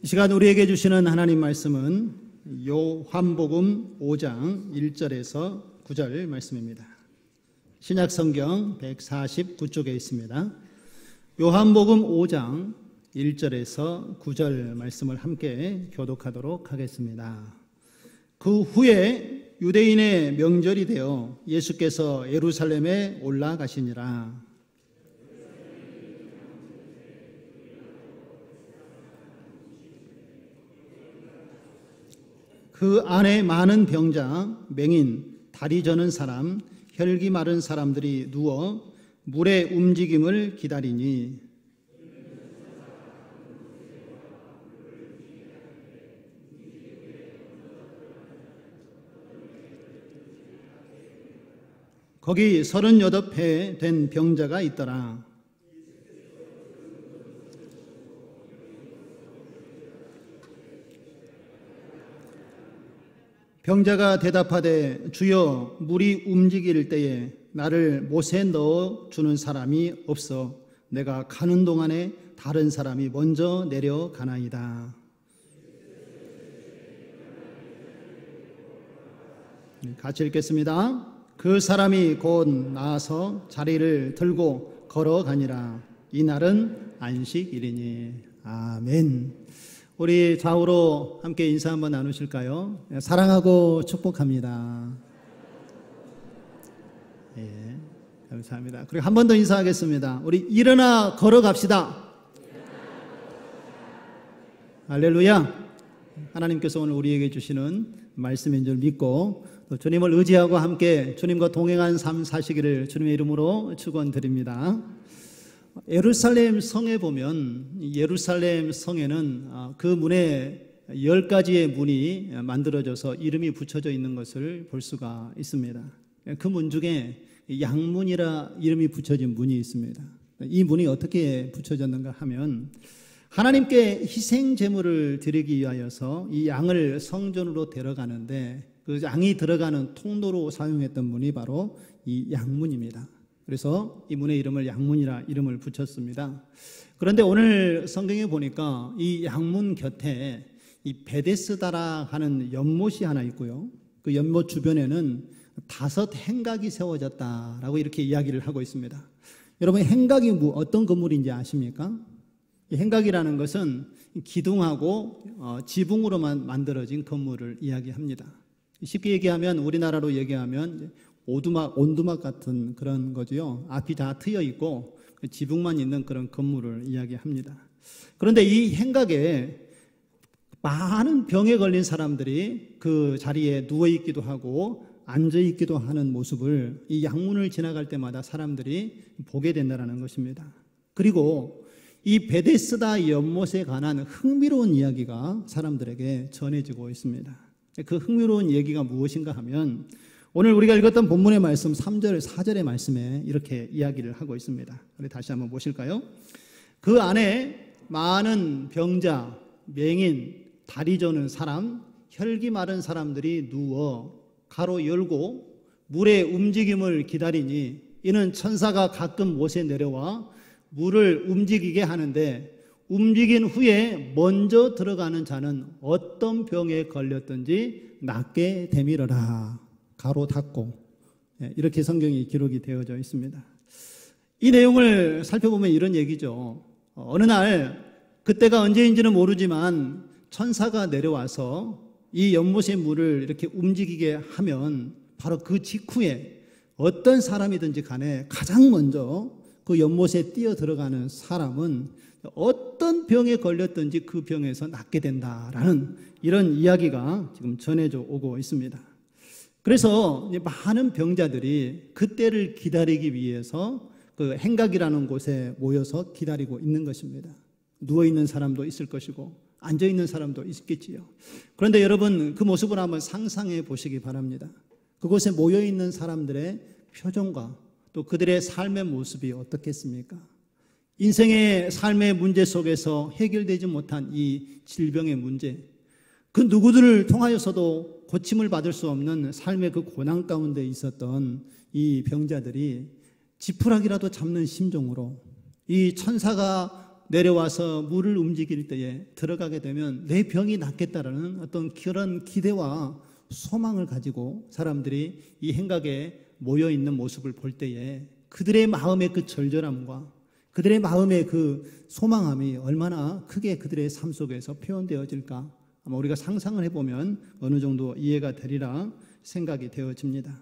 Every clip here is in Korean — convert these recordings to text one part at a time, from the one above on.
이 시간 우리에게 주시는 하나님 말씀은 요한복음 5장 1절에서 9절 말씀입니다. 신약성경 149쪽에 있습니다. 요한복음 5장 1절에서 9절 말씀을 함께 교독하도록 하겠습니다. 그 후에 유대인의 명절이 되어 예수께서 예루살렘에 올라가시니라. 그 안에 많은 병자, 맹인, 다리 저는 사람, 혈기 마른 사람들이 누워 물의 움직임을 기다리니 거기 38회 된 병자가 있더라. 병자가 대답하되 주여 물이 움직일 때에 나를 못에 넣어 주는 사람이 없어 내가 가는 동안에 다른 사람이 먼저 내려가나이다. 같이 읽겠습니다. 그 사람이 곧 나아서 자리를 들고 걸어가니라. 이날은 안식일이니. 아멘. 우리 좌우로 함께 인사 한번 나누실까요? 사랑하고 축복합니다. 예, 감사합니다. 그리고 한 번 더 인사하겠습니다. 우리 일어나 걸어갑시다. 할렐루야. 하나님께서 오늘 우리에게 주시는 말씀인 줄 믿고 또 주님을 의지하고 함께 주님과 동행한 삶 사시기를 주님의 이름으로 축원드립니다. 예루살렘 성에 보면 예루살렘 성에는 그 문에 10가지의 문이 만들어져서 이름이 붙여져 있는 것을 볼 수가 있습니다. 그 문 중에 양문이라 이름이 붙여진 문이 있습니다. 이 문이 어떻게 붙여졌는가 하면 하나님께 희생 제물을 드리기 위하여서 이 양을 성전으로 데려가는데 그 양이 들어가는 통로로 사용했던 문이 바로 이 양문입니다. 그래서 이 문의 이름을 양문이라 이름을 붙였습니다. 그런데 오늘 성경에 보니까 이 양문 곁에 이 베데스다라 하는 연못이 하나 있고요. 그 연못 주변에는 5 행각이 세워졌다라고 이렇게 이야기를 하고 있습니다. 여러분 행각이 어떤 건물인지 아십니까? 이 행각이라는 것은 기둥하고 지붕으로만 만들어진 건물을 이야기합니다. 쉽게 얘기하면 우리나라로 얘기하면 온두막 같은 그런 거죠. 앞이 다 트여 있고 지붕만 있는 그런 건물을 이야기합니다. 그런데 이 행각에 많은 병에 걸린 사람들이 그 자리에 누워 있기도 하고 앉아 있기도 하는 모습을 이 양문을 지나갈 때마다 사람들이 보게 된다는 것입니다. 그리고 이 베데스다 연못에 관한 흥미로운 이야기가 사람들에게 전해지고 있습니다. 그 흥미로운 얘기가 무엇인가 하면 오늘 우리가 읽었던 본문의 말씀 3절, 4절의 말씀에 이렇게 이야기를 하고 있습니다. 우리 다시 한번 보실까요? 그 안에 많은 병자, 맹인, 다리 저는 사람, 혈기 마른 사람들이 누워 가로 열고 물의 움직임을 기다리니 이는 천사가 가끔 못에 내려와 물을 움직이게 하는데 움직인 후에 먼저 들어가는 자는 어떤 병에 걸렸든지 낫게 되밀어라. 가로 닫고 이렇게 성경이 기록이 되어져 있습니다. 이 내용을 살펴보면 이런 얘기죠. 어느 날 그때가 언제인지는 모르지만 천사가 내려와서 이 연못의 물을 이렇게 움직이게 하면 바로 그 직후에 어떤 사람이든지 간에 가장 먼저 그 연못에 뛰어 들어가는 사람은 어떤 병에 걸렸든지 그 병에서 낫게 된다라는 이런 이야기가 지금 전해져 오고 있습니다. 그래서 많은 병자들이 그때를 기다리기 위해서 그 행각이라는 곳에 모여서 기다리고 있는 것입니다. 누워있는 사람도 있을 것이고 앉아있는 사람도 있겠지요. 그런데 여러분 그 모습을 한번 상상해 보시기 바랍니다. 그곳에 모여있는 사람들의 표정과 또 그들의 삶의 모습이 어떻겠습니까? 인생의 삶의 문제 속에서 해결되지 못한 이 질병의 문제, 그 누구들을 통하여서도 고침을 받을 수 없는 삶의 그 고난 가운데 있었던 이 병자들이 지푸라기라도 잡는 심정으로 이 천사가 내려와서 물을 움직일 때에 들어가게 되면 내 병이 낫겠다라는 어떤 그런 기대와 소망을 가지고 사람들이 이 행각에 모여 있는 모습을 볼 때에 그들의 마음의 그 절절함과 그들의 마음의 그 소망함이 얼마나 크게 그들의 삶 속에서 표현되어질까, 아마 우리가 상상을 해보면 어느 정도 이해가 되리라 생각이 되어집니다.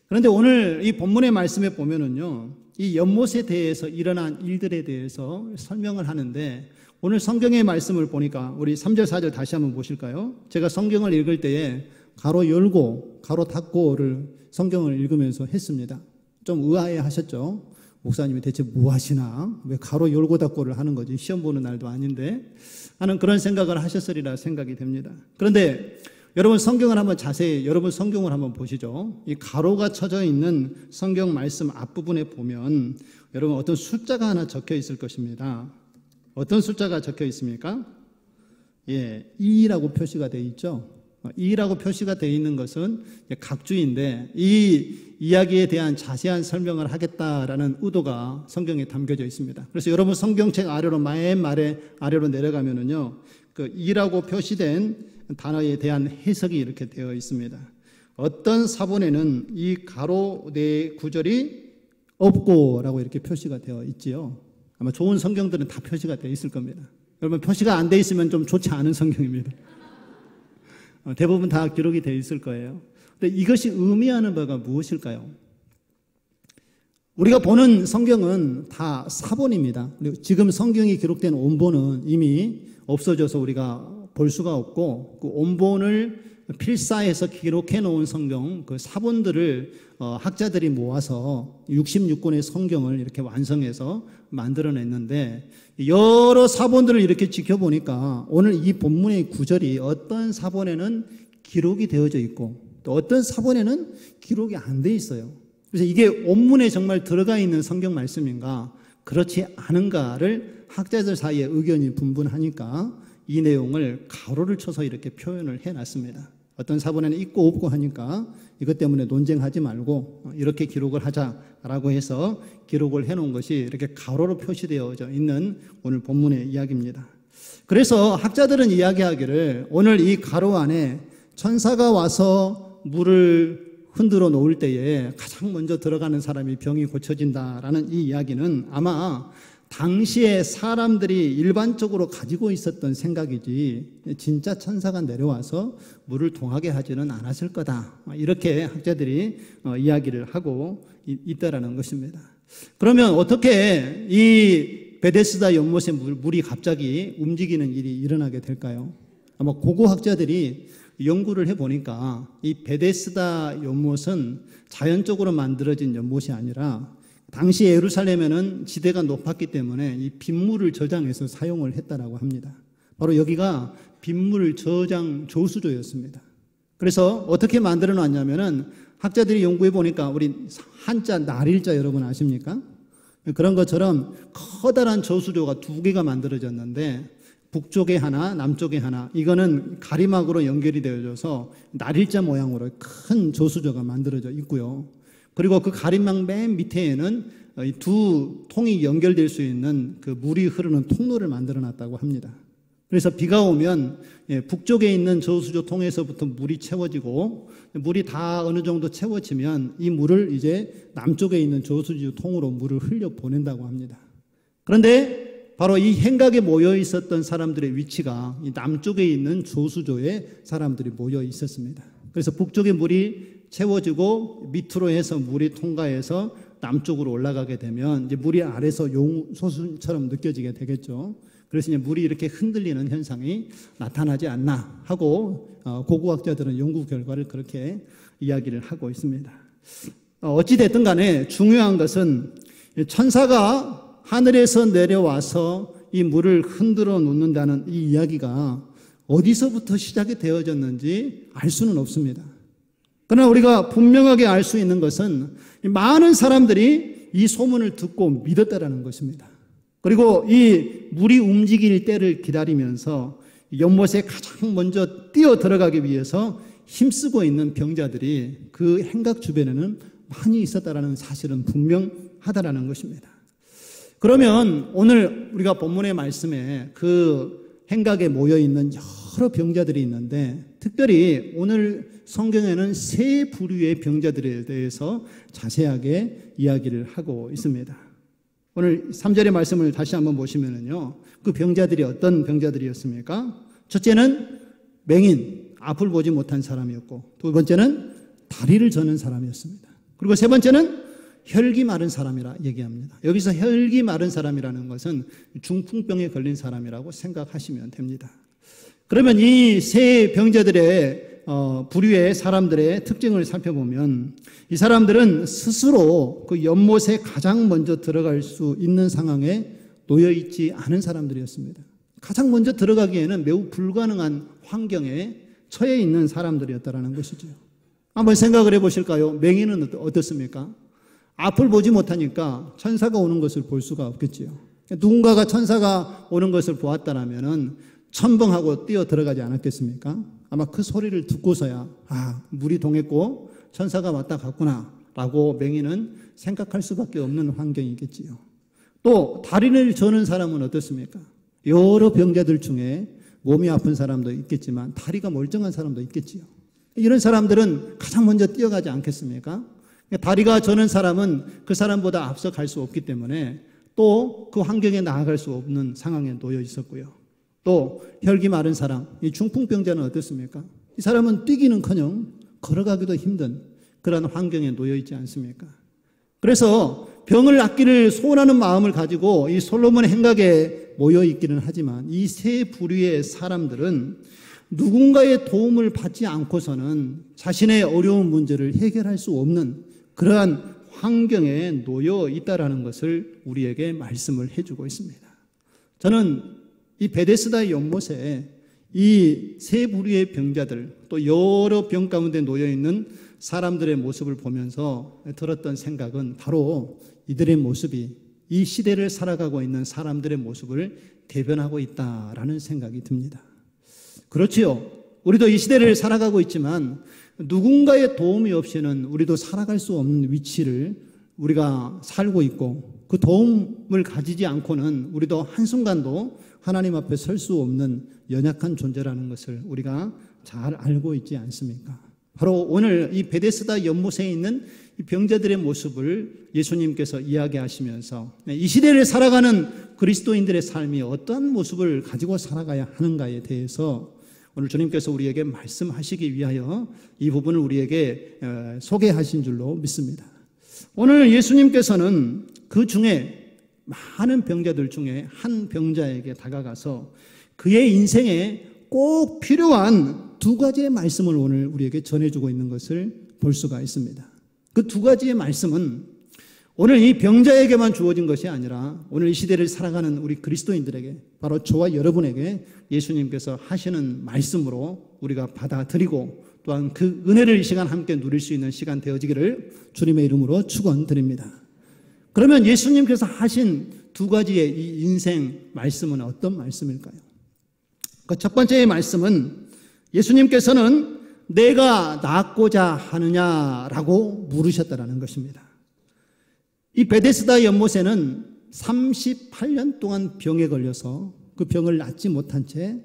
그런데 오늘 이 본문의 말씀에 보면은요, 이 연못에 대해서 일어난 일들에 대해서 설명을 하는데, 오늘 성경의 말씀을 보니까 우리 3절 4절 다시 한번 보실까요? 제가 성경을 읽을 때에 가로 열고 가로 닫고를 성경을 읽으면서 했습니다. 좀 의아해 하셨죠? 목사님이 대체 뭐 하시나? 왜 가로 열고 닫고를 하는 거지? 시험 보는 날도 아닌데 하는 그런 생각을 하셨으리라 생각이 됩니다. 그런데 여러분 성경을 한번 자세히 여러분 성경을 한번 보시죠. 이 가로가 쳐져 있는 성경 말씀 앞부분에 보면 여러분 어떤 숫자가 하나 적혀 있을 것입니다. 어떤 숫자가 적혀 있습니까? 2라고 표시가 되어 있죠. 2라고 표시가 되어 있는 것은 각주인데, 이 이야기에 대한 자세한 설명을 하겠다라는 의도가 성경에 담겨져 있습니다. 그래서 여러분 성경책 아래로 맨 아래로 내려가면은요, 그 2라고 표시된 단어에 대한 해석이 이렇게 되어 있습니다. 어떤 사본에는 이 가로 네 구절이 없고라고 이렇게 표시가 되어 있지요. 아마 좋은 성경들은 다 표시가 되어 있을 겁니다. 여러분 표시가 안 되어 있으면 좀 좋지 않은 성경입니다. 대부분 다 기록이 되어 있을 거예요. 근데 이것이 의미하는 바가 무엇일까요? 우리가 보는 성경은 다 사본입니다. 지금 성경이 기록된 원본은 이미 없어져서 우리가 볼 수가 없고, 그 원본을 필사해서 기록해 놓은 성경, 그 사본들을 학자들이 모아서 66권의 성경을 이렇게 완성해서 만들어냈는데, 여러 사본들을 이렇게 지켜보니까 오늘 이 본문의 구절이 어떤 사본에는 기록이 되어져 있고 또 어떤 사본에는 기록이 안 돼 있어요. 그래서 이게 원문에 정말 들어가 있는 성경 말씀인가 그렇지 않은가를 학자들 사이에 의견이 분분하니까 이 내용을 가로를 쳐서 이렇게 표현을 해놨습니다. 어떤 사본에는 있고 없고 하니까 이것 때문에 논쟁하지 말고 이렇게 기록을 하자라고 해서 기록을 해놓은 것이 이렇게 가로로 표시되어져 있는 오늘 본문의 이야기입니다. 그래서 학자들은 이야기하기를 오늘 이 가로 안에 천사가 와서 물을 흔들어 놓을 때에 가장 먼저 들어가는 사람이 병이 고쳐진다라는 이 이야기는 아마 당시에 사람들이 일반적으로 가지고 있었던 생각이지 진짜 천사가 내려와서 물을 동하게 하지는 않았을 거다, 이렇게 학자들이 이야기를 하고 있다라는 것입니다. 그러면 어떻게 이 베데스다 연못의 물이 갑자기 움직이는 일이 일어나게 될까요? 아마 고고학자들이 연구를 해보니까 이 베데스다 연못은 자연적으로 만들어진 연못이 아니라 당시 예루살렘에는 지대가 높았기 때문에 이 빗물을 저장해서 사용을 했다라고 합니다. 바로 여기가 빗물 저장 조수조였습니다. 그래서 어떻게 만들어 놨냐면은 학자들이 연구해 보니까 우리 한자 날일자 여러분 아십니까? 그런 것처럼 커다란 저수조가 두 개가 만들어졌는데 북쪽에 하나, 남쪽에 하나, 이거는 가리막으로 연결이 되어져서 날일자 모양으로 큰 저수조가 만들어져 있고요. 그리고 그 가림막 맨 밑에에는 두 통이 연결될 수 있는 그 물이 흐르는 통로를 만들어 놨다고 합니다. 그래서 비가 오면 북쪽에 있는 저수조 통에서부터 물이 채워지고 물이 다 어느 정도 채워지면 이 물을 이제 남쪽에 있는 저수조 통으로 물을 흘려 보낸다고 합니다. 그런데 바로 이 행각에 모여 있었던 사람들의 위치가 이 남쪽에 있는 저수조에 사람들이 모여 있었습니다. 그래서 북쪽에 물이 채워지고 밑으로 해서 물이 통과해서 남쪽으로 올라가게 되면 이제 물이 아래서 용소순처럼 느껴지게 되겠죠. 그래서 이제 물이 이렇게 흔들리는 현상이 나타나지 않나 하고 고고학자들은 연구 결과를 그렇게 이야기를 하고 있습니다. 어찌됐든 간에 중요한 것은 천사가 하늘에서 내려와서 이 물을 흔들어 놓는다는 이 이야기가 어디서부터 시작이 되어졌는지 알 수는 없습니다. 그러나 우리가 분명하게 알 수 있는 것은 많은 사람들이 이 소문을 듣고 믿었다라는 것입니다. 그리고 이 물이 움직일 때를 기다리면서 연못에 가장 먼저 뛰어 들어가기 위해서 힘쓰고 있는 병자들이 그 행각 주변에는 많이 있었다라는 사실은 분명하다라는 것입니다. 그러면 오늘 우리가 본문의 말씀에 그 행각에 모여 있는 여러 병자들이 있는데 특별히 오늘 성경에는 세 부류의 병자들에 대해서 자세하게 이야기를 하고 있습니다. 오늘 3절의 말씀을 다시 한번 보시면은요, 그 병자들이 어떤 병자들이었습니까? 첫째는 맹인, 앞을 보지 못한 사람이었고, 두 번째는 다리를 저는 사람이었습니다. 그리고 세 번째는 혈기 마른 사람이라 얘기합니다. 여기서 혈기 마른 사람이라는 것은 중풍병에 걸린 사람이라고 생각하시면 됩니다. 그러면 이 세 병자들의 부류의 사람들의 특징을 살펴보면 이 사람들은 스스로 그 연못에 가장 먼저 들어갈 수 있는 상황에 놓여 있지 않은 사람들이었습니다. 가장 먼저 들어가기에는 매우 불가능한 환경에 처해 있는 사람들이었다는 것이죠. 한번 생각을 해보실까요? 맹인은 어떻습니까? 앞을 보지 못하니까 천사가 오는 것을 볼 수가 없겠지요. 누군가가 천사가 오는 것을 보았다라면은 첨벙하고 뛰어 들어가지 않았겠습니까? 아마 그 소리를 듣고서야 물이 동했고 천사가 왔다 갔구나 라고 맹인은 생각할 수밖에 없는 환경이겠지요. 또 다리를 저는 사람은 어떻습니까? 여러 병자들 중에 몸이 아픈 사람도 있겠지만 다리가 멀쩡한 사람도 있겠지요. 이런 사람들은 가장 먼저 뛰어가지 않겠습니까? 다리가 저는 사람은 그 사람보다 앞서 갈 수 없기 때문에 또 그 환경에 나아갈 수 없는 상황에 놓여 있었고요. 또 혈기 마른 사람, 이 중풍병자는 어떻습니까? 이 사람은 뛰기는커녕 걸어가기도 힘든 그런 환경에 놓여 있지 않습니까? 그래서 병을 낫기를 소원하는 마음을 가지고 이 솔로몬 행각에 모여 있기는 하지만 이 세 부류의 사람들은 누군가의 도움을 받지 않고서는 자신의 어려운 문제를 해결할 수 없는 그러한 환경에 놓여 있다라는 것을 우리에게 말씀을 해주고 있습니다. 저는 이 베데스다의 연못에 이 세 부류의 병자들 또 여러 병 가운데 놓여 있는 사람들의 모습을 보면서 들었던 생각은 바로 이들의 모습이 이 시대를 살아가고 있는 사람들의 모습을 대변하고 있다라는 생각이 듭니다. 그렇지요. 우리도 이 시대를 살아가고 있지만 누군가의 도움이 없이는 우리도 살아갈 수 없는 위치를 우리가 살고 있고 그 도움을 가지지 않고는 우리도 한순간도 하나님 앞에 설 수 없는 연약한 존재라는 것을 우리가 잘 알고 있지 않습니까? 바로 오늘 이 베데스다 연못에 있는 이 병자들의 모습을 예수님께서 이야기하시면서 이 시대를 살아가는 그리스도인들의 삶이 어떤 모습을 가지고 살아가야 하는가에 대해서 오늘 주님께서 우리에게 말씀하시기 위하여 이 부분을 우리에게 소개하신 줄로 믿습니다. 오늘 예수님께서는 그 중에 많은 병자들 중에 한 병자에게 다가가서 그의 인생에 꼭 필요한 두 가지의 말씀을 오늘 우리에게 전해주고 있는 것을 볼 수가 있습니다. 그 두 가지의 말씀은 오늘 이 병자에게만 주어진 것이 아니라 오늘 이 시대를 살아가는 우리 그리스도인들에게 바로 저와 여러분에게 예수님께서 하시는 말씀으로 우리가 받아들이고 또한 그 은혜를 이 시간 함께 누릴 수 있는 시간 되어지기를 주님의 이름으로 축원드립니다. 그러면 예수님께서 하신 두 가지의 이 인생 말씀은 어떤 말씀일까요? 그 첫 번째의 말씀은 예수님께서는 내가 낫고자 하느냐라고 물으셨다는 것입니다. 이 베데스다 연못에는 38년 동안 병에 걸려서 그 병을 낫지 못한 채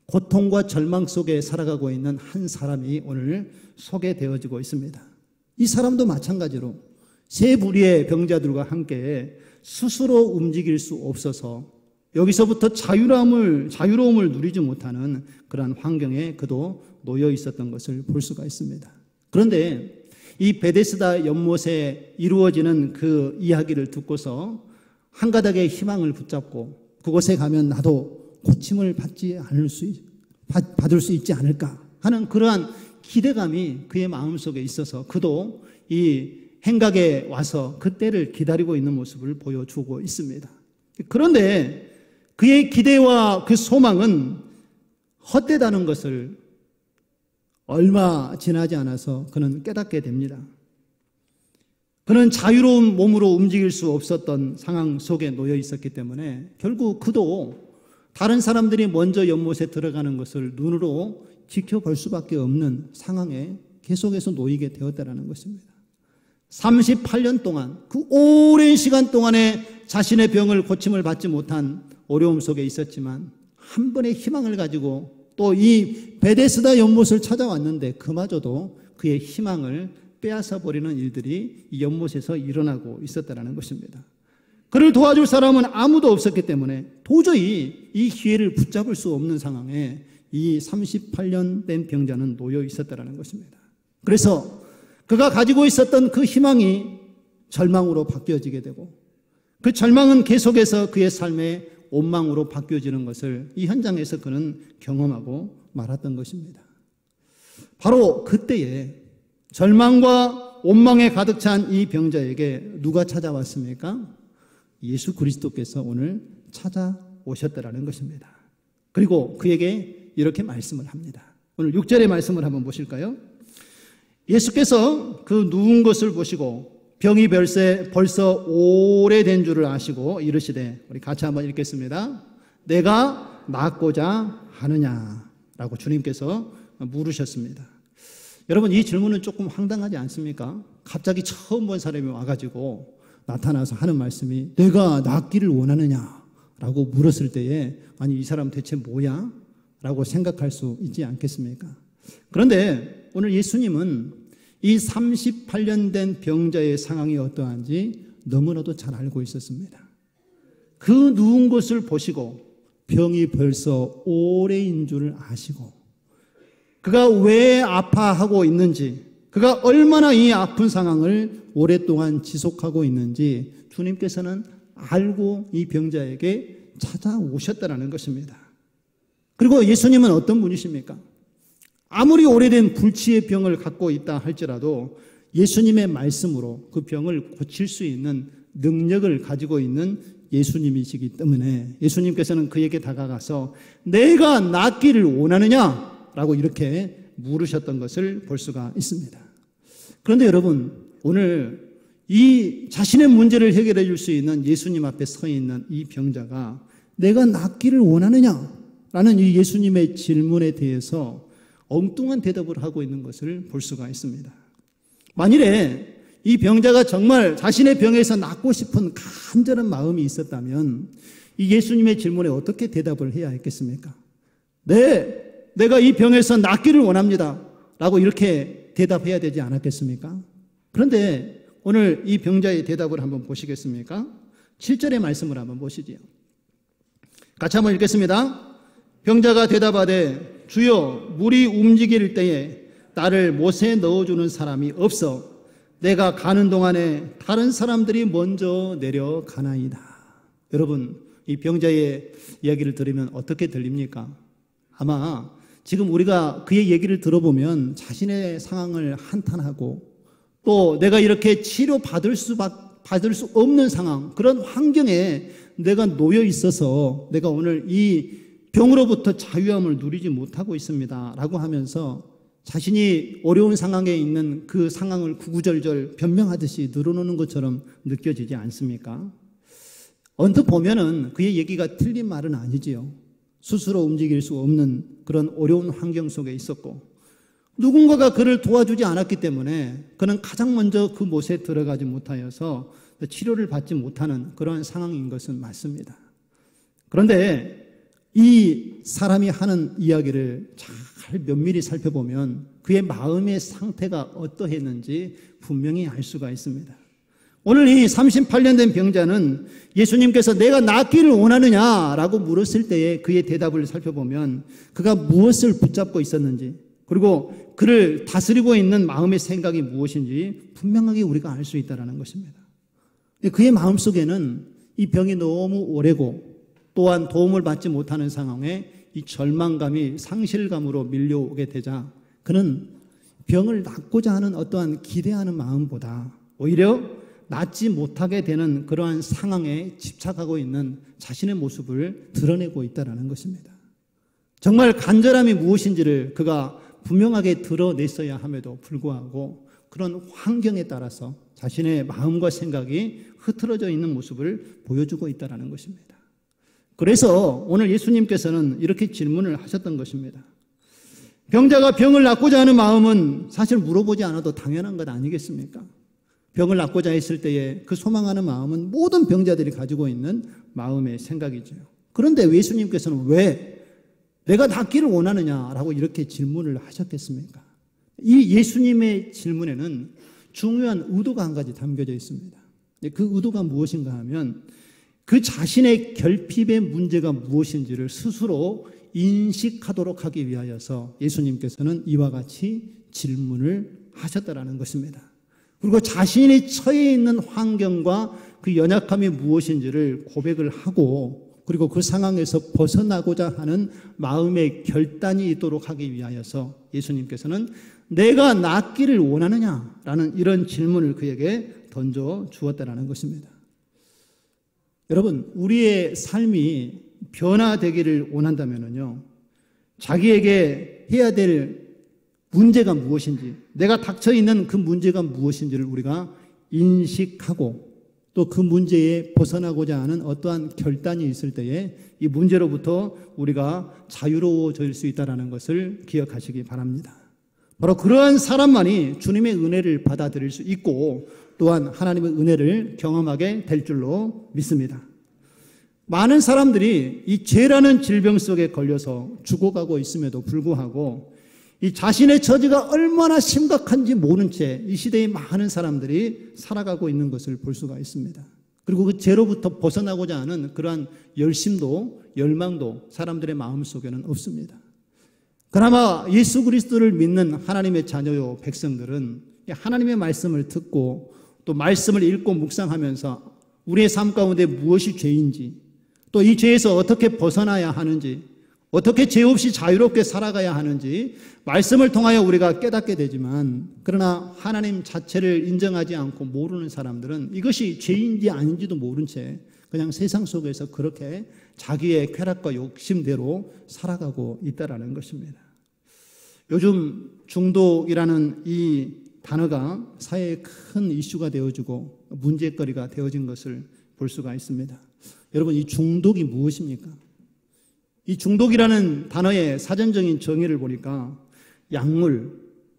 고통과 절망 속에 살아가고 있는 한 사람이 오늘 소개되어지고 있습니다. 이 사람도 마찬가지로 세 부류의 병자들과 함께 스스로 움직일 수 없어서 여기서부터 자유로움을 누리지 못하는 그러한 환경에 그도 놓여 있었던 것을 볼 수가 있습니다. 그런데 이 베데스다 연못에 이루어지는 그 이야기를 듣고서 한 가닥의 희망을 붙잡고 그곳에 가면 나도 고침을 받을 수 있지 않을까 하는 그러한 기대감이 그의 마음속에 있어서 그도 이 행각에 와서 그 때를 기다리고 있는 모습을 보여주고 있습니다. 그런데 그의 기대와 그 소망은 헛되다는 것을 얼마 지나지 않아서 그는 깨닫게 됩니다. 그는 자유로운 몸으로 움직일 수 없었던 상황 속에 놓여 있었기 때문에 결국 그도 다른 사람들이 먼저 연못에 들어가는 것을 눈으로 지켜볼 수밖에 없는 상황에 계속해서 놓이게 되었다는 것입니다. 38년 동안, 그 오랜 시간 동안에 자신의 병을 고침을 받지 못한 어려움 속에 있었지만 한 번의 희망을 가지고 또 이 베데스다 연못을 찾아왔는데 그마저도 그의 희망을 빼앗아 버리는 일들이 이 연못에서 일어나고 있었다는 것입니다. 그를 도와줄 사람은 아무도 없었기 때문에 도저히 이 기회를 붙잡을 수 없는 상황에 이 38년 된 병자는 놓여 있었다는 것입니다. 그래서 그가 가지고 있었던 그 희망이 절망으로 바뀌어지게 되고 그 절망은 계속해서 그의 삶의 원망으로 바뀌어지는 것을 이 현장에서 그는 경험하고 말았던 것입니다. 바로 그때에 절망과 원망에 가득 찬 이 병자에게 누가 찾아왔습니까? 예수 그리스도께서 오늘 찾아오셨다라는 것입니다. 그리고 그에게 이렇게 말씀을 합니다. 오늘 6절의 말씀을 한번 보실까요? 예수께서 그 누운 것을 보시고 병이 벌써 오래된 줄을 아시고 이르시되, 우리 같이 한번 읽겠습니다. 내가 낫고자 하느냐라고 주님께서 물으셨습니다. 여러분, 이 질문은 조금 황당하지 않습니까? 갑자기 처음 본 사람이 와가지고 나타나서 하는 말씀이 내가 낫기를 원하느냐라고 물었을 때에 아니 이 사람 대체 뭐야? 라고 생각할 수 있지 않겠습니까? 그런데 오늘 예수님은 이 38년 된 병자의 상황이 어떠한지 너무나도 잘 알고 있었습니다. 그 누운 것을 보시고 병이 벌써 오래인 줄을 아시고 그가 왜 아파하고 있는지, 그가 얼마나 이 아픈 상황을 오랫동안 지속하고 있는지 주님께서는 알고 이 병자에게 찾아오셨다는 것입니다. 그리고 예수님은 어떤 분이십니까? 아무리 오래된 불치의 병을 갖고 있다 할지라도 예수님의 말씀으로 그 병을 고칠 수 있는 능력을 가지고 있는 예수님이시기 때문에 예수님께서는 그에게 다가가서 내가 낫기를 원하느냐? 라고 이렇게 물으셨던 것을 볼 수가 있습니다. 그런데 여러분, 오늘 이 자신의 문제를 해결해 줄 수 있는 예수님 앞에 서 있는 이 병자가 내가 낫기를 원하느냐? 라는 이 예수님의 질문에 대해서 엉뚱한 대답을 하고 있는 것을 볼 수가 있습니다. 만일에 이 병자가 정말 자신의 병에서 낫고 싶은 간절한 마음이 있었다면 이 예수님의 질문에 어떻게 대답을 해야 했겠습니까? 네, 내가 이 병에서 낫기를 원합니다. 라고 이렇게 대답해야 되지 않았겠습니까? 그런데 오늘 이 병자의 대답을 한번 보시겠습니까? 7절의 말씀을 한번 보시지요. 같이 한번 읽겠습니다. 병자가 대답하되 주여, 물이 움직일 때에 나를 못에 넣어주는 사람이 없어 내가 가는 동안에 다른 사람들이 먼저 내려가나이다. 여러분, 이 병자의 이야기를 들으면 어떻게 들립니까? 아마 지금 우리가 그의 얘기를 들어보면 자신의 상황을 한탄하고 또 내가 이렇게 치료받을 수 없는 상황, 그런 환경에 내가 놓여 있어서 내가 오늘 이 병으로부터 자유함을 누리지 못하고 있습니다 라고 하면서 자신이 어려운 상황에 있는 그 상황을 구구절절 변명하듯이 늘어놓는 것처럼 느껴지지 않습니까? 언뜻 보면은 그의 얘기가 틀린 말은 아니지요. 스스로 움직일 수 없는 그런 어려운 환경 속에 있었고 누군가가 그를 도와주지 않았기 때문에 그는 가장 먼저 그 못에 들어가지 못하여서 치료를 받지 못하는 그런 상황인 것은 맞습니다. 그런데 이 사람이 하는 이야기를 잘 면밀히 살펴보면 그의 마음의 상태가 어떠했는지 분명히 알 수가 있습니다. 오늘 이 38년 된 병자는 예수님께서 내가 낫기를 원하느냐라고 물었을 때의 그의 대답을 살펴보면 그가 무엇을 붙잡고 있었는지 그리고 그를 다스리고 있는 마음의 생각이 무엇인지 분명하게 우리가 알 수 있다는 것입니다. 그의 마음속에는 이 병이 너무 오래고 또한 도움을 받지 못하는 상황에 이 절망감이 상실감으로 밀려오게 되자 그는 병을 낫고자 하는 어떠한 기대하는 마음보다 오히려 낫지 못하게 되는 그러한 상황에 집착하고 있는 자신의 모습을 드러내고 있다는 것입니다. 정말 간절함이 무엇인지를 그가 분명하게 드러냈어야 함에도 불구하고 그런 환경에 따라서 자신의 마음과 생각이 흐트러져 있는 모습을 보여주고 있다는 것입니다. 그래서 오늘 예수님께서는 이렇게 질문을 하셨던 것입니다. 병자가 병을 낫고자 하는 마음은 사실 물어보지 않아도 당연한 것 아니겠습니까? 병을 낫고자 했을 때에 그 소망하는 마음은 모든 병자들이 가지고 있는 마음의 생각이죠. 그런데 예수님께서는 왜 내가 낫기를 원하느냐라고 이렇게 질문을 하셨겠습니까? 이 예수님의 질문에는 중요한 의도가 한 가지 담겨져 있습니다. 그 의도가 무엇인가 하면 그 자신의 결핍의 문제가 무엇인지를 스스로 인식하도록 하기 위하여서 예수님께서는 이와 같이 질문을 하셨다라는 것입니다. 그리고 자신이 처해 있는 환경과 그 연약함이 무엇인지를 고백을 하고 그리고 그 상황에서 벗어나고자 하는 마음의 결단이 있도록 하기 위하여서 예수님께서는 내가 낫기를 원하느냐라는 이런 질문을 그에게 던져 주었다라는 것입니다. 여러분, 우리의 삶이 변화되기를 원한다면요, 자기에게 해야 될 문제가 무엇인지, 내가 닥쳐 있는 그 문제가 무엇인지를 우리가 인식하고 또 그 문제에 벗어나고자 하는 어떠한 결단이 있을 때에 이 문제로부터 우리가 자유로워질 수 있다는 것을 기억하시기 바랍니다. 바로 그러한 사람만이 주님의 은혜를 받아들일 수 있고 또한 하나님의 은혜를 경험하게 될 줄로 믿습니다. 많은 사람들이 이 죄라는 질병 속에 걸려서 죽어가고 있음에도 불구하고 이 자신의 처지가 얼마나 심각한지 모른 채 이 시대의 많은 사람들이 살아가고 있는 것을 볼 수가 있습니다. 그리고 그 죄로부터 벗어나고자 하는 그러한 열심도 열망도 사람들의 마음속에는 없습니다. 그나마 예수 그리스도를 믿는 하나님의 자녀요 백성들은 하나님의 말씀을 듣고 또 말씀을 읽고 묵상하면서 우리의 삶 가운데 무엇이 죄인지 또 이 죄에서 어떻게 벗어나야 하는지 어떻게 죄 없이 자유롭게 살아가야 하는지 말씀을 통하여 우리가 깨닫게 되지만 그러나 하나님 자체를 인정하지 않고 모르는 사람들은 이것이 죄인지 아닌지도 모른 채 그냥 세상 속에서 그렇게 자기의 쾌락과 욕심대로 살아가고 있다라는 것입니다. 요즘 중독이라는 이 단어가 사회에 큰 이슈가 되어지고 문제거리가 되어진 것을 볼 수가 있습니다. 여러분, 이 중독이 무엇입니까? 이 중독이라는 단어의 사전적인 정의를 보니까 약물,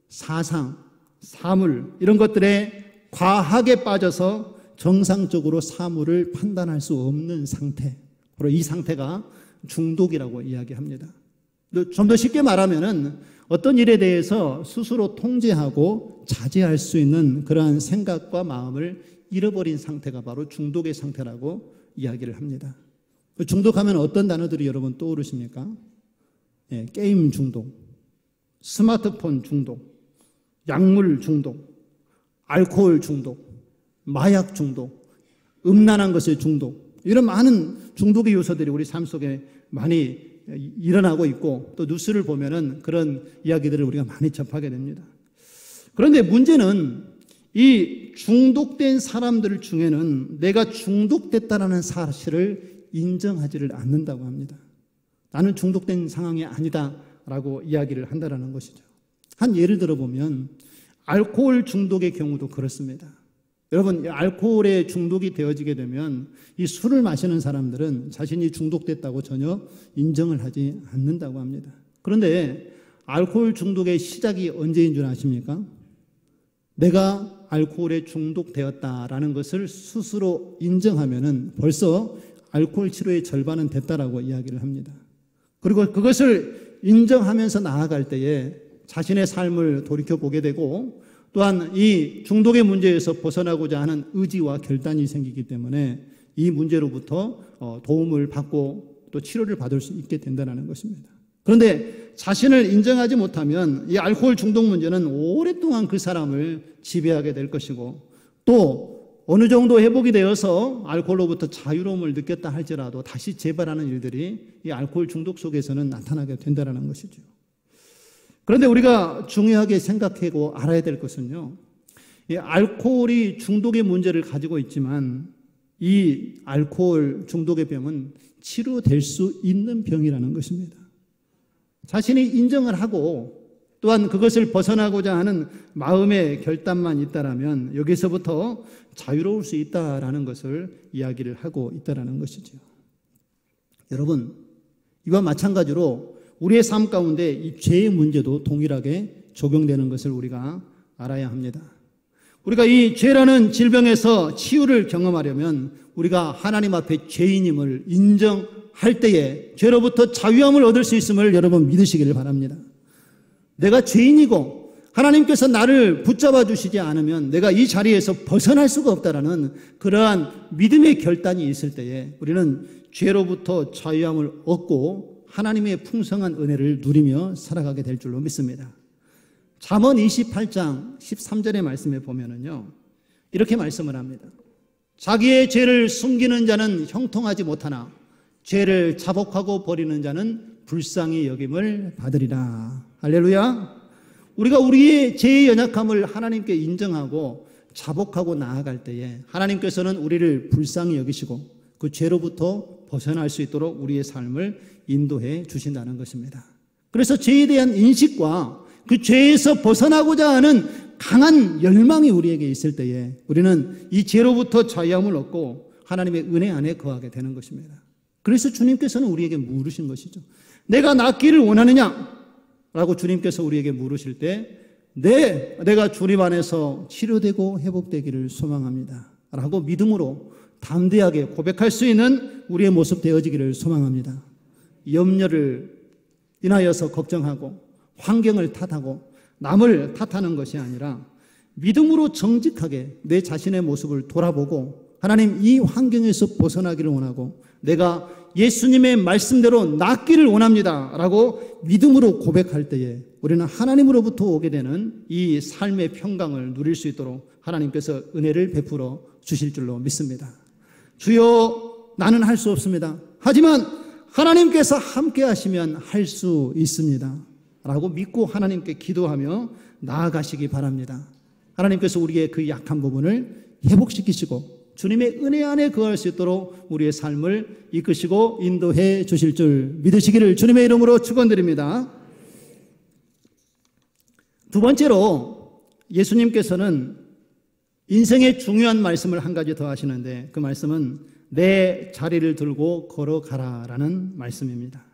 사상, 사물 이런 것들에 과하게 빠져서 정상적으로 사물을 판단할 수 없는 상태, 바로 이 상태가 중독이라고 이야기합니다. 좀 더 쉽게 말하면은 어떤 일에 대해서 스스로 통제하고 자제할 수 있는 그러한 생각과 마음을 잃어버린 상태가 바로 중독의 상태라고 이야기를 합니다. 중독하면 어떤 단어들이 여러분 떠오르십니까? 게임 중독, 스마트폰 중독, 약물 중독, 알코올 중독, 마약 중독, 음란한 것의 중독, 이런 많은 중독의 요소들이 우리 삶 속에 많이 일어나고 있고 또 뉴스를 보면은 그런 이야기들을 우리가 많이 접하게 됩니다. 그런데 문제는 이 중독된 사람들 중에는 내가 중독됐다라는 사실을 인정하지를 않는다고 합니다. 나는 중독된 상황이 아니다라고 이야기를 한다라는 것이죠. 한 예를 들어보면 알코올 중독의 경우도 그렇습니다. 여러분, 알코올에 중독이 되어지게 되면 이 술을 마시는 사람들은 자신이 중독됐다고 전혀 인정을 하지 않는다고 합니다. 그런데 알코올 중독의 시작이 언제인 줄 아십니까? 내가 알코올에 중독되었다라는 것을 스스로 인정하면은 벌써 알코올 치료의 절반은 됐다라고 이야기를 합니다. 그리고 그것을 인정하면서 나아갈 때에 자신의 삶을 돌이켜보게 되고 또한 이 중독의 문제에서 벗어나고자 하는 의지와 결단이 생기기 때문에 이 문제로부터 도움을 받고 또 치료를 받을 수 있게 된다는 것입니다. 그런데 자신을 인정하지 못하면 이 알코올 중독 문제는 오랫동안 그 사람을 지배하게 될 것이고 또 어느 정도 회복이 되어서 알코올로부터 자유로움을 느꼈다 할지라도 다시 재발하는 일들이 이 알코올 중독 속에서는 나타나게 된다는 것이죠. 그런데 우리가 중요하게 생각하고 알아야 될 것은요, 이 알코올이 중독의 문제를 가지고 있지만 이 알코올 중독의 병은 치료될 수 있는 병이라는 것입니다. 자신이 인정을 하고 또한 그것을 벗어나고자 하는 마음의 결단만 있다라면 여기서부터 자유로울 수 있다라는 것을 이야기를 하고 있다라는 것이죠. 여러분, 이와 마찬가지로 우리의 삶 가운데 이 죄의 문제도 동일하게 적용되는 것을 우리가 알아야 합니다. 우리가 이 죄라는 질병에서 치유를 경험하려면 우리가 하나님 앞에 죄인임을 인정할 때에 죄로부터 자유함을 얻을 수 있음을 여러분 믿으시기를 바랍니다. 내가 죄인이고 하나님께서 나를 붙잡아 주시지 않으면 내가 이 자리에서 벗어날 수가 없다라는 그러한 믿음의 결단이 있을 때에 우리는 죄로부터 자유함을 얻고 하나님의 풍성한 은혜를 누리며 살아가게 될 줄로 믿습니다. 잠언 28장 13절의 말씀에 보면은요, 이렇게 말씀을 합니다. 자기의 죄를 숨기는 자는 형통하지 못하나 죄를 자복하고 버리는 자는 불쌍히 여김을 받으리라. 할렐루야. 우리가 우리의 죄의 연약함을 하나님께 인정하고 자복하고 나아갈 때에 하나님께서는 우리를 불쌍히 여기시고 그 죄로부터 벗어날 수 있도록 우리의 삶을 인도해 주신다는 것입니다. 그래서 죄에 대한 인식과 그 죄에서 벗어나고자 하는 강한 열망이 우리에게 있을 때에 우리는 이 죄로부터 자유함을 얻고 하나님의 은혜 안에 거하게 되는 것입니다. 그래서 주님께서는 우리에게 물으신 것이죠. 내가 낫기를 원하느냐? 라고 주님께서 우리에게 물으실 때 네, 내가 주님 안에서 치료되고 회복되기를 소망합니다. 라고 믿음으로 담대하게 고백할 수 있는 우리의 모습 되어지기를 소망합니다. 염려를 인하여서 걱정하고 환경을 탓하고 남을 탓하는 것이 아니라 믿음으로 정직하게 내 자신의 모습을 돌아보고 하나님 이 환경에서 벗어나기를 원하고 내가 예수님의 말씀대로 낫기를 원합니다 라고 믿음으로 고백할 때에 우리는 하나님으로부터 오게 되는 이 삶의 평강을 누릴 수 있도록 하나님께서 은혜를 베풀어 주실 줄로 믿습니다. 주여, 나는 할 수 없습니다. 하지만 하나님께서 함께 하시면 할 수 있습니다 라고 믿고 하나님께 기도하며 나아가시기 바랍니다. 하나님께서 우리의 그 약한 부분을 회복시키시고 주님의 은혜 안에 거할 수 있도록 우리의 삶을 이끄시고 인도해 주실 줄 믿으시기를 주님의 이름으로 축원드립니다. 두 번째로 예수님께서는 인생의 중요한 말씀을 한 가지 더 하시는데 그 말씀은 내 자리를 들고 걸어가라라는 말씀입니다.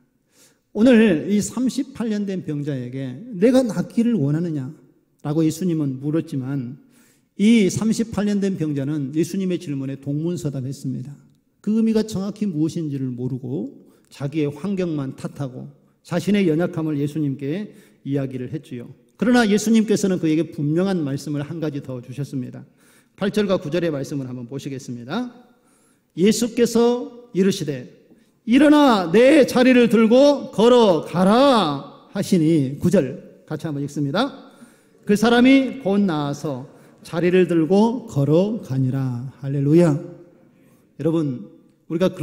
오늘 이 38년 된 병자에게 내가 낫기를 원하느냐라고 예수님은 물었지만 이 38년 된 병자는 예수님의 질문에 동문서답했습니다. 그 의미가 정확히 무엇인지를 모르고 자기의 환경만 탓하고 자신의 연약함을 예수님께 이야기를 했지요. 그러나 예수님께서는 그에게 분명한 말씀을 한 가지 더 주셨습니다. 8절과 9절의 말씀을 한번 보시겠습니다. 예수께서 이르시되 일어나 내 자리를 들고 걸어가라 하시니 9절 같이 한번 읽습니다. 그 사람이 곧 나아서 자리를 들고 걸어가니라. 할렐루야. 여러분, 우리가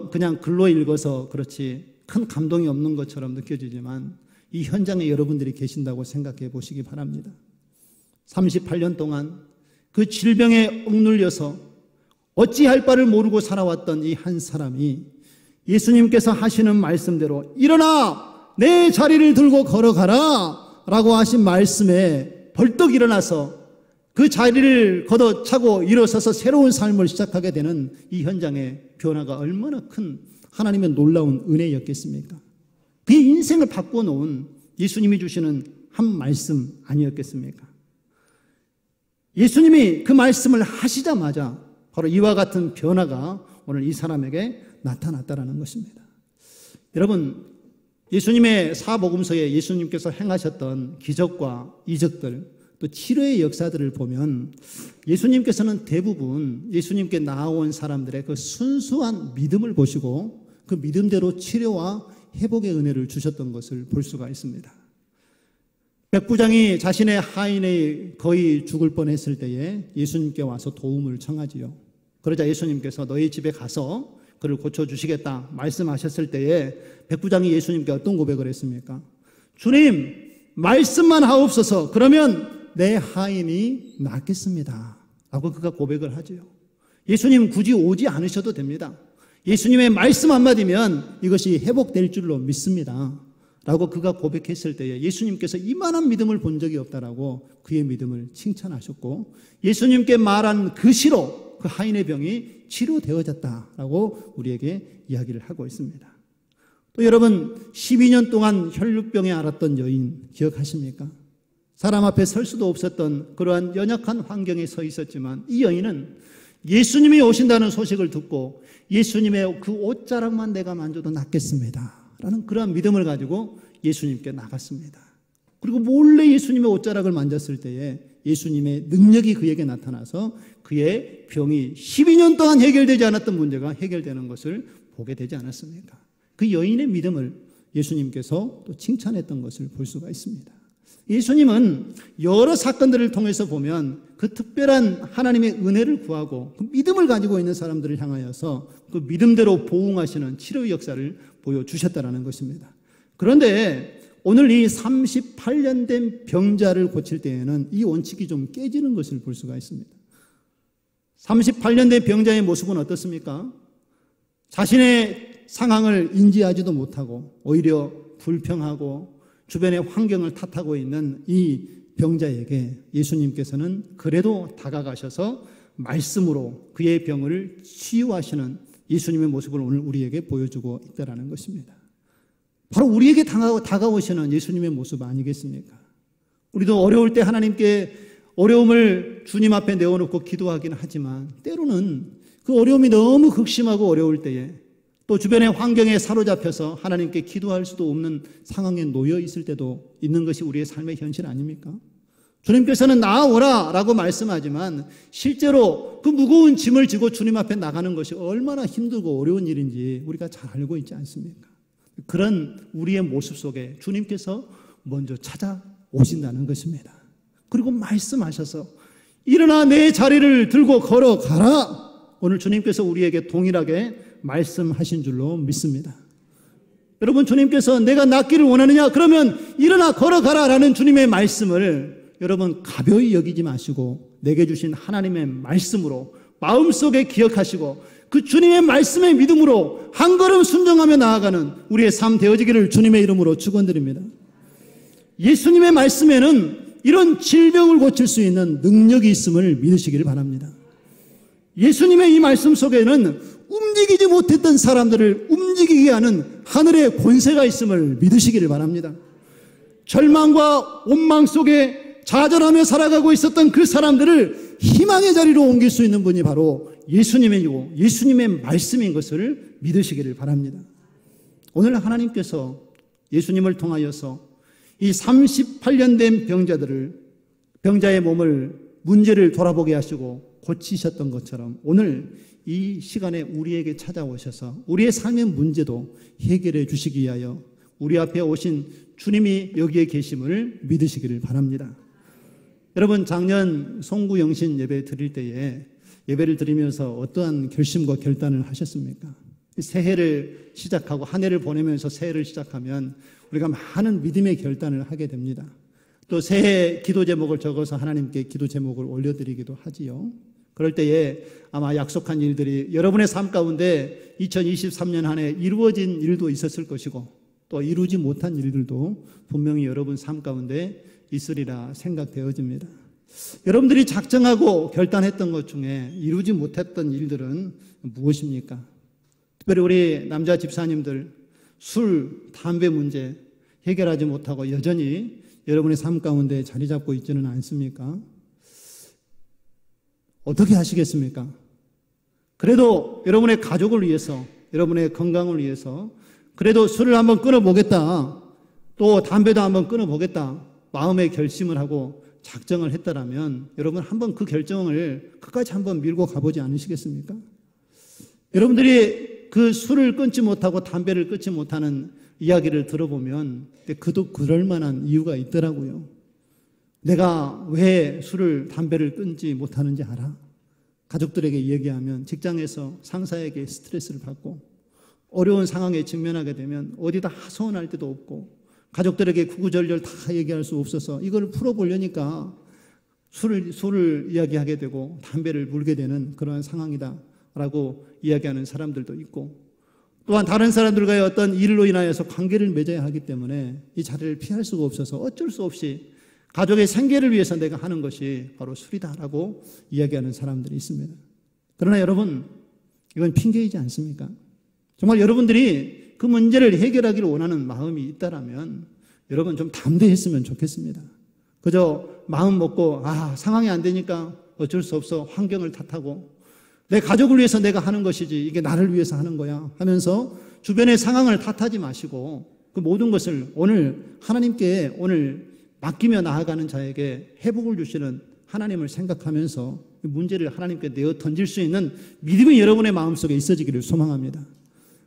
그냥 글로 읽어서 그렇지 큰 감동이 없는 것처럼 느껴지지만 이 현장에 여러분들이 계신다고 생각해 보시기 바랍니다. 38년 동안 그 질병에 억눌려서 어찌할 바를 모르고 살아왔던 이 한 사람이 예수님께서 하시는 말씀대로 일어나 내 자리를 들고 걸어가라 라고 하신 말씀에 벌떡 일어나서 그 자리를 걷어차고 일어서서 새로운 삶을 시작하게 되는 이 현장의 변화가 얼마나 큰 하나님의 놀라운 은혜였겠습니까? 그의 인생을 바꿔놓은 예수님이 주시는 한 말씀 아니었겠습니까? 예수님이 그 말씀을 하시자마자 바로 이와 같은 변화가 오늘 이 사람에게 나타났다라는 것입니다. 여러분, 예수님의 사복음서에 예수님께서 행하셨던 기적과 이적들 또 치료의 역사들을 보면 예수님께서는 대부분 예수님께 나아온 사람들의 그 순수한 믿음을 보시고 그 믿음대로 치료와 회복의 은혜를 주셨던 것을 볼 수가 있습니다. 백부장이 자신의 하인이 거의 죽을 뻔했을 때에 예수님께 와서 도움을 청하지요. 그러자 예수님께서 너희 집에 가서 그를 고쳐주시겠다 말씀하셨을 때에 백부장이 예수님께 어떤 고백을 했습니까? 주님, 말씀만 하옵소서. 그러면 내 하인이 낫겠습니다 라고 그가 고백을 하지요. 예수님 굳이 오지 않으셔도 됩니다. 예수님의 말씀 한마디면 이것이 회복될 줄로 믿습니다 라고 그가 고백했을 때에 예수님께서 이만한 믿음을 본 적이 없다라고 그의 믿음을 칭찬하셨고 예수님께 말한 그 시로 그 하인의 병이 치료되어졌다라고 우리에게 이야기를 하고 있습니다. 또 여러분, 12년 동안 혈루병에 앓았던 여인 기억하십니까? 사람 앞에 설 수도 없었던 그러한 연약한 환경에 서 있었지만 이 여인은 예수님이 오신다는 소식을 듣고 예수님의 그 옷자락만 내가 만져도 낫겠습니다 라는 그러한 믿음을 가지고 예수님께 나갔습니다. 그리고 몰래 예수님의 옷자락을 만졌을 때에 예수님의 능력이 그에게 나타나서 그의 병이 12년 동안 해결되지 않았던 문제가 해결되는 것을 보게 되지 않았습니까? 그 여인의 믿음을 예수님께서 또 칭찬했던 것을 볼 수가 있습니다. 예수님은 여러 사건들을 통해서 보면 그 특별한 하나님의 은혜를 구하고 그 믿음을 가지고 있는 사람들을 향하여서 그 믿음대로 보응하시는 치료의 역사를 보여주셨다는 것입니다. 그런데 오늘 이 38년 된 병자를 고칠 때에는 이 원칙이 좀 깨지는 것을 볼 수가 있습니다. 38년 된 병자의 모습은 어떻습니까? 자신의 상황을 인지하지도 못하고 오히려 불평하고 주변의 환경을 탓하고 있는 이 병자에게 예수님께서는 그래도 다가가셔서 말씀으로 그의 병을 치유하시는 예수님의 모습을 오늘 우리에게 보여주고 있다는 것입니다. 바로 우리에게 다가오시는 예수님의 모습 아니겠습니까? 우리도 어려울 때 하나님께 어려움을 주님 앞에 내어놓고 기도하긴 하지만 때로는 그 어려움이 너무 극심하고 어려울 때에 또 주변의 환경에 사로잡혀서 하나님께 기도할 수도 없는 상황에 놓여 있을 때도 있는 것이 우리의 삶의 현실 아닙니까? 주님께서는 나아오라 라고 말씀하지만 실제로 그 무거운 짐을 지고 주님 앞에 나가는 것이 얼마나 힘들고 어려운 일인지 우리가 잘 알고 있지 않습니까? 그런 우리의 모습 속에 주님께서 먼저 찾아오신다는 것입니다. 그리고 말씀하셔서 일어나 내 자리를 들고 걸어가라. 오늘 주님께서 우리에게 동일하게 말씀하신 줄로 믿습니다. 여러분, 주님께서 내가 낫기를 원하느냐? 그러면 일어나 걸어가라 라는 주님의 말씀을 여러분 가벼이 여기지 마시고 내게 주신 하나님의 말씀으로 마음속에 기억하시고 그 주님의 말씀의 믿음으로 한 걸음 순종하며 나아가는 우리의 삶 되어지기를 주님의 이름으로 축원드립니다. 예수님의 말씀에는 이런 질병을 고칠 수 있는 능력이 있음을 믿으시기를 바랍니다. 예수님의 이 말씀 속에는 움직이지 못했던 사람들을 움직이게 하는 하늘의 권세가 있음을 믿으시기를 바랍니다. 절망과 원망 속에 좌절하며 살아가고 있었던 그 사람들을 희망의 자리로 옮길 수 있는 분이 바로 예수님이고 예수님의 말씀인 것을 믿으시기를 바랍니다. 오늘 하나님께서 예수님을 통하여서 이 38년 된 병자의 몸을 문제를 돌아보게 하시고 고치셨던 것처럼 오늘 이 시간에 우리에게 찾아오셔서 우리의 삶의 문제도 해결해 주시기 위하여 우리 앞에 오신 주님이 여기에 계심을 믿으시기를 바랍니다. 여러분, 작년 송구영신 예배 드릴 때에 예배를 드리면서 어떠한 결심과 결단을 하셨습니까? 새해를 시작하고 한 해를 보내면서 새해를 시작하면 우리가 많은 믿음의 결단을 하게 됩니다. 또 새해 기도 제목을 적어서 하나님께 기도 제목을 올려드리기도 하지요. 그럴 때에 아마 약속한 일들이 여러분의 삶 가운데 2023년 한 해 이루어진 일도 있었을 것이고 또 이루지 못한 일들도 분명히 여러분 삶 가운데 있으리라 생각되어집니다. 여러분들이 작정하고 결단했던 것 중에 이루지 못했던 일들은 무엇입니까? 특별히 우리 남자 집사님들 술, 담배 문제 해결하지 못하고 여전히 여러분의 삶 가운데 자리 잡고 있지는 않습니까? 어떻게 하시겠습니까? 그래도 여러분의 가족을 위해서, 여러분의 건강을 위해서 그래도 술을 한번 끊어보겠다, 또 담배도 한번 끊어보겠다 마음의 결심을 하고 작정을 했다라면 여러분 한번 그 결정을 끝까지 한번 밀고 가보지 않으시겠습니까? 여러분들이 그 술을 끊지 못하고 담배를 끊지 못하는 이야기를 들어보면 그도 그럴 만한 이유가 있더라고요. 내가 왜 술을 담배를 끊지 못하는지 알아? 가족들에게 얘기하면 직장에서 상사에게 스트레스를 받고 어려운 상황에 직면하게 되면 어디다 하소연할 데도 없고 가족들에게 구구절절 다 얘기할 수 없어서 이걸 풀어보려니까 술을 이야기하게 되고 담배를 물게 되는 그러한 상황이다라고 이야기하는 사람들도 있고 또한 다른 사람들과의 어떤 일로 인하여서 관계를 맺어야 하기 때문에 이 자리를 피할 수가 없어서 어쩔 수 없이 가족의 생계를 위해서 내가 하는 것이 바로 술이다라고 이야기하는 사람들이 있습니다. 그러나 여러분, 이건 핑계이지 않습니까? 정말 여러분들이 그 문제를 해결하기를 원하는 마음이 있다라면 여러분 좀 담대했으면 좋겠습니다. 그저 마음 먹고 상황이 안 되니까 어쩔 수 없어 환경을 탓하고 내 가족을 위해서 내가 하는 것이지 이게 나를 위해서 하는 거야 하면서 주변의 상황을 탓하지 마시고 그 모든 것을 오늘 하나님께 오늘 맡기며 나아가는 자에게 회복을 주시는 하나님을 생각하면서 문제를 하나님께 내어 던질 수 있는 믿음이 여러분의 마음속에 있어지기를 소망합니다.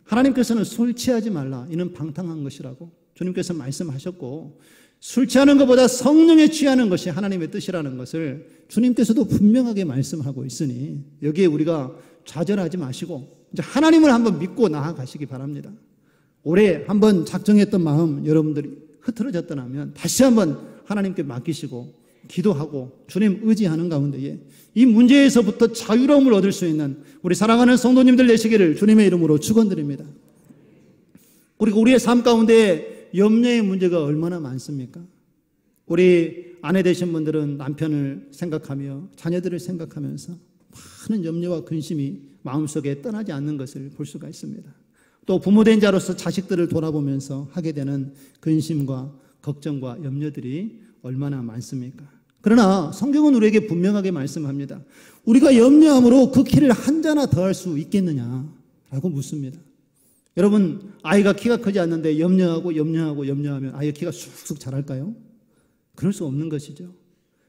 하나님께서는 술 취하지 말라. 이는 방탕한 것이라고 주님께서 말씀하셨고 술 취하는 것보다 성령에 취하는 것이 하나님의 뜻이라는 것을 주님께서도 분명하게 말씀하고 있으니 여기에 우리가 좌절하지 마시고 이제 하나님을 한번 믿고 나아가시기 바랍니다. 올해 한번 작정했던 마음 여러분들이 흐트러졌더라면 다시 한번 하나님께 맡기시고 기도하고 주님 의지하는 가운데에 이 문제에서부터 자유로움을 얻을 수 있는 우리 사랑하는 성도님들 되시기를 주님의 이름으로 축원드립니다. 그리고 우리의 삶 가운데 염려의 문제가 얼마나 많습니까? 우리 아내 되신 분들은 남편을 생각하며 자녀들을 생각하면서 많은 염려와 근심이 마음속에 떠나지 않는 것을 볼 수가 있습니다. 또 부모된 자로서 자식들을 돌아보면서 하게 되는 근심과 걱정과 염려들이 얼마나 많습니까? 그러나 성경은 우리에게 분명하게 말씀합니다. 우리가 염려함으로 그 키를 한 자나 더할 수 있겠느냐라고 묻습니다. 여러분 아이가 키가 크지 않는데 염려하면 아이의 키가 쑥쑥 자랄까요? 그럴 수 없는 것이죠.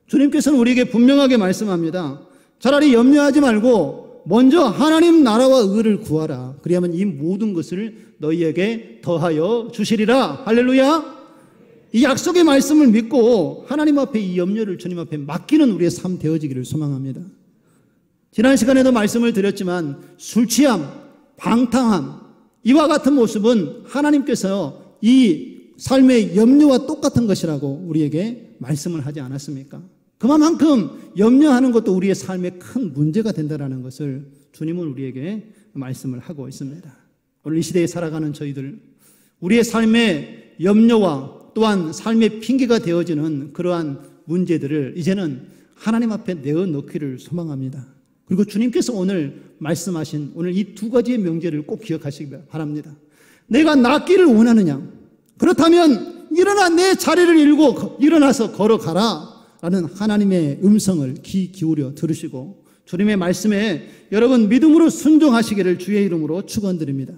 주님께서는 우리에게 분명하게 말씀합니다. 차라리 염려하지 말고 먼저 하나님 나라와 의를 구하라. 그리하면 이 모든 것을 너희에게 더하여 주시리라. 할렐루야. 이 약속의 말씀을 믿고 하나님 앞에 이 염려를 주님 앞에 맡기는 우리의 삶 되어지기를 소망합니다. 지난 시간에도 말씀을 드렸지만 술 취함, 방탕함 이와 같은 모습은 하나님께서 이 삶의 염려와 똑같은 것이라고 우리에게 말씀을 하지 않았습니까? 그만큼 염려하는 것도 우리의 삶에 큰 문제가 된다는 것을 주님은 우리에게 말씀을 하고 있습니다. 오늘 이 시대에 살아가는 저희들 우리의 삶의 염려와 또한 삶의 핑계가 되어지는 그러한 문제들을 이제는 하나님 앞에 내어놓기를 소망합니다. 그리고 주님께서 오늘 말씀하신 오늘 이 두 가지의 명제를 꼭 기억하시기 바랍니다. 내가 낫기를 원하느냐? 그렇다면 일어나 내 자리를 일어나서 걸어가라 라는 하나님의 음성을 귀 기울여 들으시고 주님의 말씀에 여러분 믿음으로 순종하시기를 주의 이름으로 축원드립니다.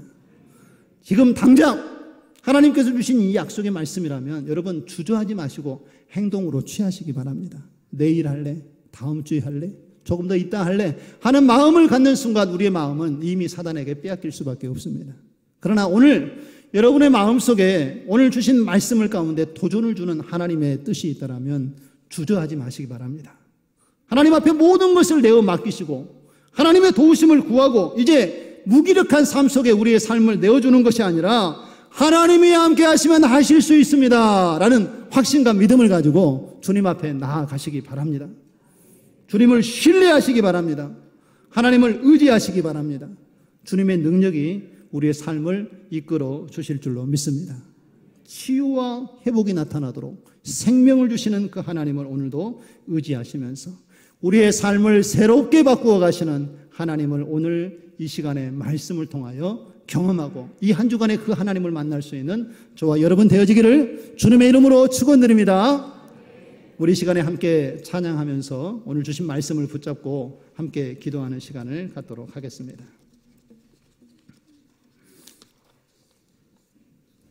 지금 당장 하나님께서 주신 이 약속의 말씀이라면 여러분 주저하지 마시고 행동으로 취하시기 바랍니다. 내일 할래? 다음 주에 할래? 조금 더 이따 할래? 하는 마음을 갖는 순간 우리의 마음은 이미 사단에게 빼앗길 수밖에 없습니다. 그러나 오늘 여러분의 마음속에 오늘 주신 말씀을 가운데 도전을 주는 하나님의 뜻이 있다면 주저하지 마시기 바랍니다. 하나님 앞에 모든 것을 내어 맡기시고 하나님의 도우심을 구하고 이제 무기력한 삶 속에 우리의 삶을 내어주는 것이 아니라 하나님이 함께 하시면 하실 수 있습니다 라는 확신과 믿음을 가지고 주님 앞에 나아가시기 바랍니다. 주님을 신뢰하시기 바랍니다. 하나님을 의지하시기 바랍니다. 주님의 능력이 우리의 삶을 이끌어 주실 줄로 믿습니다. 치유와 회복이 나타나도록 생명을 주시는 그 하나님을 오늘도 의지하시면서 우리의 삶을 새롭게 바꾸어 가시는 하나님을 오늘 이 시간에 말씀을 통하여 경험하고 이 한 주간에 그 하나님을 만날 수 있는 저와 여러분 되어지기를 주님의 이름으로 축원드립니다. 우리 시간에 함께 찬양하면서 오늘 주신 말씀을 붙잡고 함께 기도하는 시간을 갖도록 하겠습니다.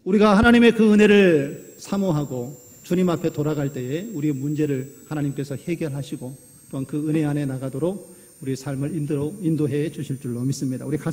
우리가 하나님의 그 은혜를 사모하고 주님 앞에 돌아갈 때에 우리의 문제를 하나님께서 해결하시고 또한 그 은혜 안에 나가도록 우리의 삶을 인도해 주실 줄로 믿습니다. 우리 가사